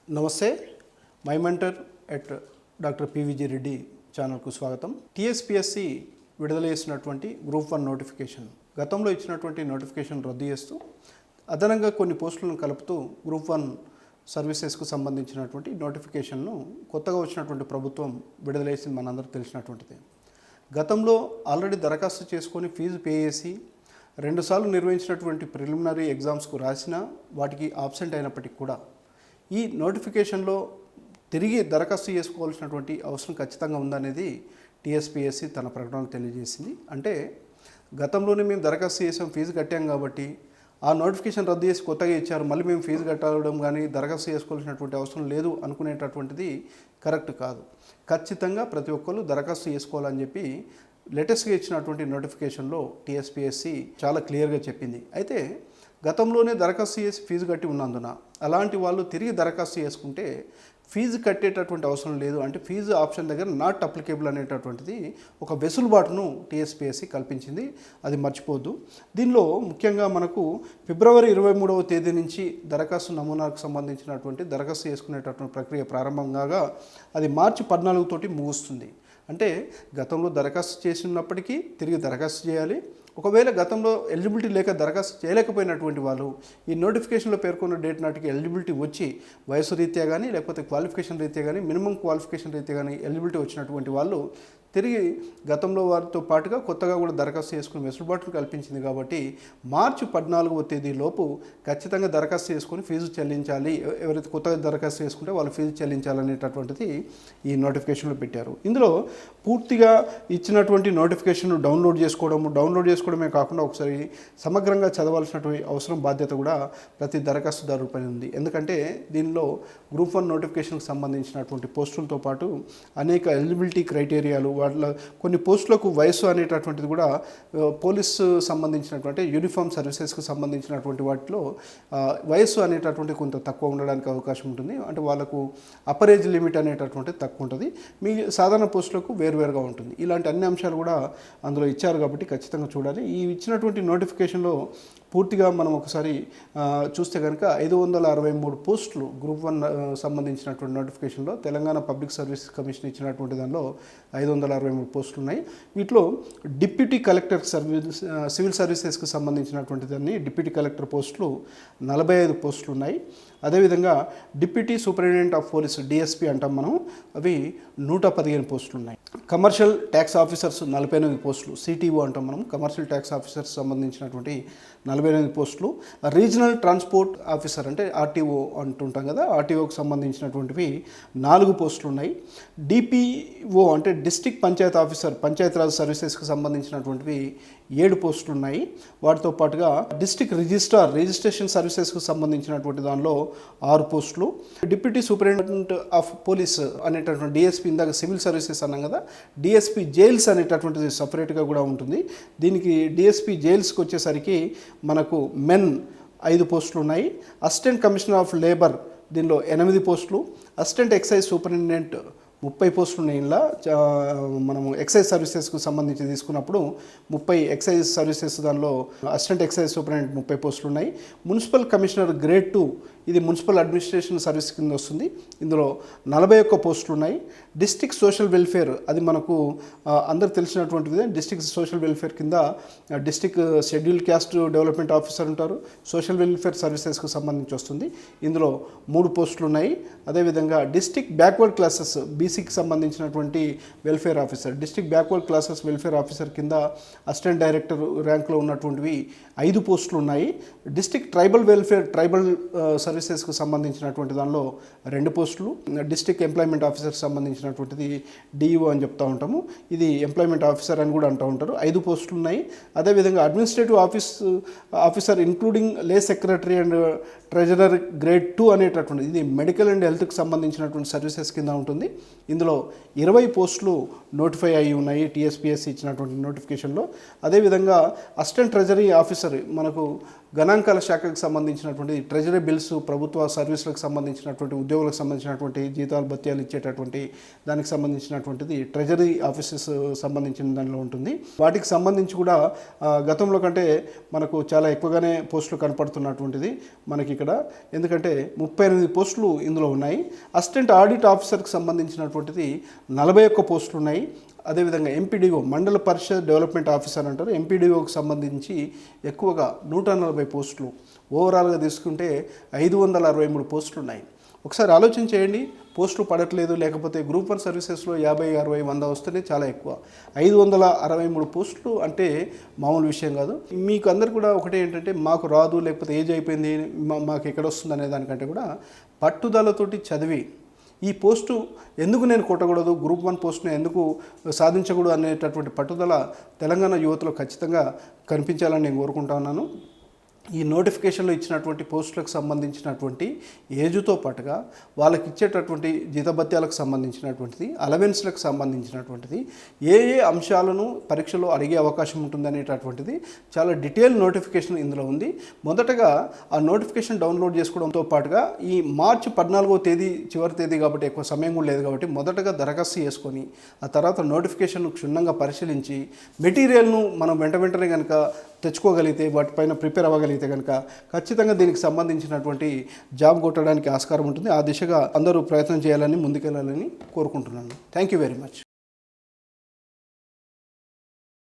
నమస్తే, my mentor at doctor PVG Reddy ఛానల్కు స్వాగతం. టీఎస్పీఎస్సీ విడుదల చేసినటువంటి గ్రూప్ 1 నోటిఫికేషన్, గతంలో ఇచ్చినటువంటి నోటిఫికేషన్ రద్దు చేస్తూ అదనంగా కొన్ని పోస్టులను కలుపుతూ గ్రూప్ 1 సర్వీసెస్కు సంబంధించినటువంటి నోటిఫికేషన్ను కొత్తగా వచ్చినటువంటి ప్రభుత్వం విడుదల చేసింది మనందరికీ తెలిసినటువంటిది. గతంలో ఆల్రెడీ దరఖాస్తు చేసుకొని ఫీజు పే చేసి 2 సార్లు నిర్వహించినటువంటి ప్రిలిమినరీ ఎగ్జామ్స్కు రాసినా వాటికి ఆబ్సెంట్ అయినప్పటికీ కూడా ఈ నోటిఫికేషన్లో తిరిగి దరఖాస్తు చేసుకోవాల్సినటువంటి అవసరం ఖచ్చితంగా ఉందనేది టీఎస్పీఎస్సీ తన ప్రకటనలో తెలియజేసింది. అంటే గతంలోనే మేము దరఖాస్తు చేసాం, ఫీజు కట్టాం కాబట్టి ఆ నోటిఫికేషన్ రద్దు చేసి కొత్తగా ఇచ్చారు, మళ్ళీ మేము ఫీజు కట్టడం కానీ దరఖాస్తు చేసుకోవాల్సినటువంటి అవసరం లేదు అనుకునేటటువంటిది కరెక్ట్ కాదు. ఖచ్చితంగా ప్రతి ఒక్కరు దరఖాస్తు చేసుకోవాలని చెప్పి లేటెస్ట్గా ఇచ్చినటువంటి నోటిఫికేషన్లో టీఎస్పీఎస్సీ చాలా క్లియర్గా చెప్పింది. అయితే గతంలోనే దరఖాస్తు చేసి ఫీజు కట్టి ఉన్నందున అలాంటి వాళ్ళు తిరిగి దరఖాస్తు చేసుకుంటే ఫీజు కట్టేటటువంటి అవసరం లేదు, అంటే ఫీజు ఆప్షన్ దగ్గర నాట్ అప్లికేబుల్ అనేటటువంటిది ఒక వెసులుబాటును టీఎస్పీఎస్సీ కల్పించింది. అది మర్చిపోద్దు. దీనిలో ముఖ్యంగా మనకు ఫిబ్రవరి 23వ తేదీ నుంచి దరఖాస్తు నమూనాకు సంబంధించినటువంటి దరఖాస్తు చేసుకునేటటువంటి ప్రక్రియ ప్రారంభం కాగా అది మార్చి 14 తోటి ముగుస్తుంది. అంటే గతంలో దరఖాస్తు చేసినప్పటికీ తిరిగి దరఖాస్తు చేయాలి. ఒకవేళ గతంలో ఎలిజిబిలిటీ లేక దరఖాస్తు చేయలేకపోయినటువంటి వాళ్ళు ఈ నోటిఫికేషన్లో పేర్కొన్న డేట్ నాటికి ఎలిజిబిలిటీ వచ్చి వయసు రీత్యా కానీ లేకపోతే క్వాలిఫికేషన్ రీత్యా కానీ మినిమం క్వాలిఫికేషన్ రీత్యా కానీ ఎలిజిబిలిటీ వచ్చినటువంటి వాళ్ళు తిరిగి గతంలో వారితో పాటుగా కొత్తగా కూడా దరఖాస్తు చేసుకుని వెసులుబాటును కల్పించింది. కాబట్టి మార్చి 14వ తేదీలోపు ఖచ్చితంగా దరఖాస్తు చేసుకొని ఫీజు చెల్లించాలి. ఎవరైతే కొత్తగా దరఖాస్తు చేసుకుంటే వాళ్ళు ఫీజు చెల్లించాలనేటటువంటిది ఈ నోటిఫికేషన్లో పెట్టారు. ఇందులో పూర్తిగా ఇచ్చినటువంటి నోటిఫికేషన్ డౌన్లోడ్ చేసుకోవడమే కాకుండా ఒకసారి సమగ్రంగా చదవాల్సినటువంటి అవసరం బాధ్యత కూడా ప్రతి దరఖాస్తుదారుపై ఉంది. ఎందుకంటే దీనిలో గ్రూప్ 1 నోటిఫికేషన్కి సంబంధించినటువంటి పోస్టులతో పాటు అనేక ఎలిజిబిలిటీ క్రైటీరియాలు, వాటిలో కొన్ని పోస్టులకు వయసు అనేటటువంటిది కూడా పోలీసు సంబంధించినటువంటి యూనిఫామ్ సర్వీసెస్కి సంబంధించినటువంటి వాటిలో వయసు అనేటటువంటి కొంత తక్కువ ఉండడానికి అవకాశం ఉంటుంది. అంటే వాళ్ళకు అప్పర్ ఏజ్ లిమిట్ అనేటటువంటిది తక్కువ ఉంటుంది, మీ సాధారణ పోస్టులకు వేరువేరుగా ఉంటుంది. ఇలాంటి అన్ని అంశాలు కూడా అందులో ఇచ్చారు కాబట్టి ఖచ్చితంగా చూడాలి. ఈ ఇచ్చినటువంటి నోటిఫికేషన్లో పూర్తిగా మనం ఒకసారి చూస్తే కనుక 563 పోస్టులు గ్రూప్ 1 సంబంధించినటువంటి నోటిఫికేషన్లో తెలంగాణ పబ్లిక్ సర్వీస్ కమిషన్ ఇచ్చినటువంటి దానిలో 563 పోస్టులు ఉన్నాయి. వీటిలో డిప్యూటీ కలెక్టర్ సివిల్ సర్వీసెస్కి సంబంధించినటువంటి దాన్ని డిప్యూటీ కలెక్టర్ పోస్టులు 45 పోస్టులు ఉన్నాయి. అదేవిధంగా deputy superintendent of police DSP అంటాం మనం, అవి 115 పోస్టులు ఉన్నాయి. కమర్షియల్ ట్యాక్స్ ఆఫీసర్స్ 48 పోస్టులు, సిటీఓ అంటాం మనం, కమర్షియల్ ట్యాక్స్ ఆఫీసర్స్ సంబంధించినటువంటి 48 పోస్టులు. రీజనల్ ట్రాన్స్పోర్ట్ ఆఫీసర్ అంటే ఆర్టీఓ అంటుంటాం కదా, ఆర్టీఓకి సంబంధించినటువంటివి 4 పోస్టులు ఉన్నాయి. డిపిఓ అంటే డిస్ట్రిక్ట్ పంచాయత్ ఆఫీసర్, పంచాయతీరాజ్ సర్వీసెస్కి సంబంధించినటువంటివి 7 పోస్టులు ఉన్నాయి. వాటితో పాటుగా డిస్ట్రిక్ట్ రిజిస్ట్రేషన్ సర్వీసెస్కి సంబంధించినటువంటి దానిలో 6 పోస్టులు. డిప్యూటీ సూపరింటెండెంట్ ఆఫ్ పోలీస్ అనేటటువంటి డిఎస్పీ, ఇందాక సివిల్ సర్వీసెస్ అన్నాం కదా, డిఎస్పీ జైల్స్ అనేటటువంటిది సపరేట్గా కూడా ఉంటుంది. దీనికి డిఎస్పీ జైల్స్కి వచ్చేసరికి మనకు మెన్ 5 పోస్టులు ఉన్నాయి. అసిస్టెంట్ కమిషనర్ ఆఫ్ లేబర్ దీనిలో 8 పోస్టులు. అసిస్టెంట్ ఎక్సైజ్ సూపరింటెండెంట్ 30 పోస్టులు ఉన్నాయి. ఇలా మనము ఎక్సైజ్ సర్వీసెస్కు సంబంధించి తీసుకున్నప్పుడు 30 ఎక్సైజ్ సర్వీసెస్, దానిలో అసిస్టెంట్ ఎక్సైజ్ సూపరింటెండెంట్ 30 పోస్టులు ఉన్నాయి. మున్సిపల్ కమిషనర్ గ్రేడ్ 2 ఇది మున్సిపల్ అడ్మినిస్ట్రేషన్ సర్వీస్ కింద వస్తుంది, ఇందులో 41 పోస్టులు ఉన్నాయి. డిస్ట్రిక్ట్ సోషల్ వెల్ఫేర్ అది మనకు అందరికి తెలిసినటువంటిది. డిస్ట్రిక్ట్ సోషల్ వెల్ఫేర్ కింద district scheduled caste development officer ఉంటారు, సోషల్ వెల్ఫేర్ సర్వీసెస్కు సంబంధించి వస్తుంది, ఇందులో 3 పోస్టులు ఉన్నాయి. అదేవిధంగా డిస్ట్రిక్ట్ బ్యాక్వర్డ్ క్లాసెస్ బీసీకి సంబంధించినటువంటి welfare officer, district backward classes welfare officer కింద అసిస్టెంట్ డైరెక్టర్ ర్యాంక్లో ఉన్నటువంటివి 5 పోస్టులు ఉన్నాయి. డిస్ట్రిక్ట్ ట్రైబల్ వెల్ఫేర్ సర్వీసెస్కు సంబంధించినటువంటి దానిలో 2 పోస్టులు. డిస్ట్రిక్ట్ ఎంప్లాయ్మెంట్ ఆఫీసర్కి సంబంధించినటువంటిది డిఈఓ అని చెప్తూ ఉంటాము, ఇది ఎంప్లాయ్మెంట్ ఆఫీసర్ అని కూడా అంటూ ఉంటారు, 5 పోస్టులు ఉన్నాయి. అదేవిధంగా అడ్మినిస్ట్రేటివ్ ఆఫీసర్ ఇంక్లూడింగ్ లే సెక్రటరీ అండ్ ట్రెజరర్ గ్రేడ్ 2 అనేటటువంటిది, ఇది మెడికల్ అండ్ హెల్త్కి సంబంధించినటువంటి సర్వీసెస్ కింద ఉంటుంది. ఇందులో 20 పోస్టులు నోటిఫై అయి ఉన్నాయి టీఎస్పీఎస్సీ ఇచ్చినటువంటి నోటిఫికేషన్లో. అదేవిధంగా అసిస్టెంట్ ట్రెజరీ ఆఫీసర్ మనకు గణాంకాల శాఖకు సంబంధించినటువంటి ట్రెజరీ బిల్స్, ప్రభుత్వ సర్వీసులకు సంబంధించినటువంటి ఉద్యోగులకు సంబంధించినటువంటి జీతాలు భత్యాలు ఇచ్చేటటువంటి దానికి సంబంధించినటువంటిది ట్రెజరీ ఆఫీసెస్ సంబంధించిన దానిలో ఉంటుంది. వాటికి సంబంధించి కూడా గతంలో కంటే మనకు చాలా ఎక్కువగానే పోస్టులు కనపడుతున్నటువంటిది మనకి ఇక్కడ. ఎందుకంటే 38 పోస్టులు ఇందులో ఉన్నాయి. అసిస్టెంట్ ఆడిట్ ఆఫీసర్కి సంబంధించినటువంటిది 41 పోస్టులు ఉన్నాయి. అదేవిధంగా ఎంపీడీఓ, మండల పరిషత్ డెవలప్మెంట్ ఆఫీసర్ అంటారు, ఎంపీడీఓకి సంబంధించి ఎక్కువగా 140 పోస్టులు. ఓవరాల్గా తీసుకుంటే 563 పోస్టులు ఉన్నాయి. ఒకసారి ఆలోచన చేయండి, పోస్టులు పడట్లేదు, లేకపోతే గ్రూప్ 1 సర్వీసెస్లో 50, 60, 100 వస్తేనే చాలా ఎక్కువ. 563 పోస్టులు అంటే మామూలు విషయం కాదు. మీకు అందరు కూడా ఒకటే ఏంటంటే మాకు రాదు, లేకపోతే ఏజ్ అయిపోయింది, మాకు ఎక్కడ వస్తుంది అనే దానికంటే కూడా పట్టుదలతోటి చదివి ఈ పోస్టు ఎందుకు నేను కొట్టకూడదు, గ్రూప్ 1 పోస్టును ఎందుకు సాధించకూడదు అనేటటువంటి పట్టుదల తెలంగాణ యువతలో ఖచ్చితంగా కనిపించాలని నేను కోరుకుంటా ఉన్నాను. ఈ నోటిఫికేషన్లో ఇచ్చినటువంటి పోస్టులకు సంబంధించినటువంటి ఏజ్తో పాటుగా వాళ్ళకి ఇచ్చేటటువంటి జీతభత్యాలకు సంబంధించినటువంటిది, అలవెన్స్లకు సంబంధించినటువంటిది, ఏ ఏ అంశాలను పరీక్షలో అడిగే అవకాశం ఉంటుందనేటటువంటిది చాలా డీటెయిల్ నోటిఫికేషన్ ఇందులో ఉంది. మొదటగా ఆ నోటిఫికేషన్ డౌన్లోడ్ చేసుకోవడంతో పాటుగా ఈ మార్చి 14వ తేదీ చివరి తేదీ కాబట్టి ఎక్కువ సమయం కూడా లేదు కాబట్టి మొదటగా దరఖాస్తు చేసుకొని ఆ తర్వాత నోటిఫికేషన్ను క్షుణ్ణంగా పరిశీలించి మెటీరియల్ను మనం వెంటనే కనుక తెచ్చుకోగలిగితే, వాటిపైన ప్రిపేర్ అవ్వగలిగితే కనుక ఖచ్చితంగా దీనికి సంబంధించినటువంటి జాబ్ కొట్టడానికి ఆస్కారం ఉంటుంది. ఆ దిశగా అందరూ ప్రయత్నం చేయాలని, ముందుకెళ్ళాలని కోరుకుంటున్నాను. Thank you very much.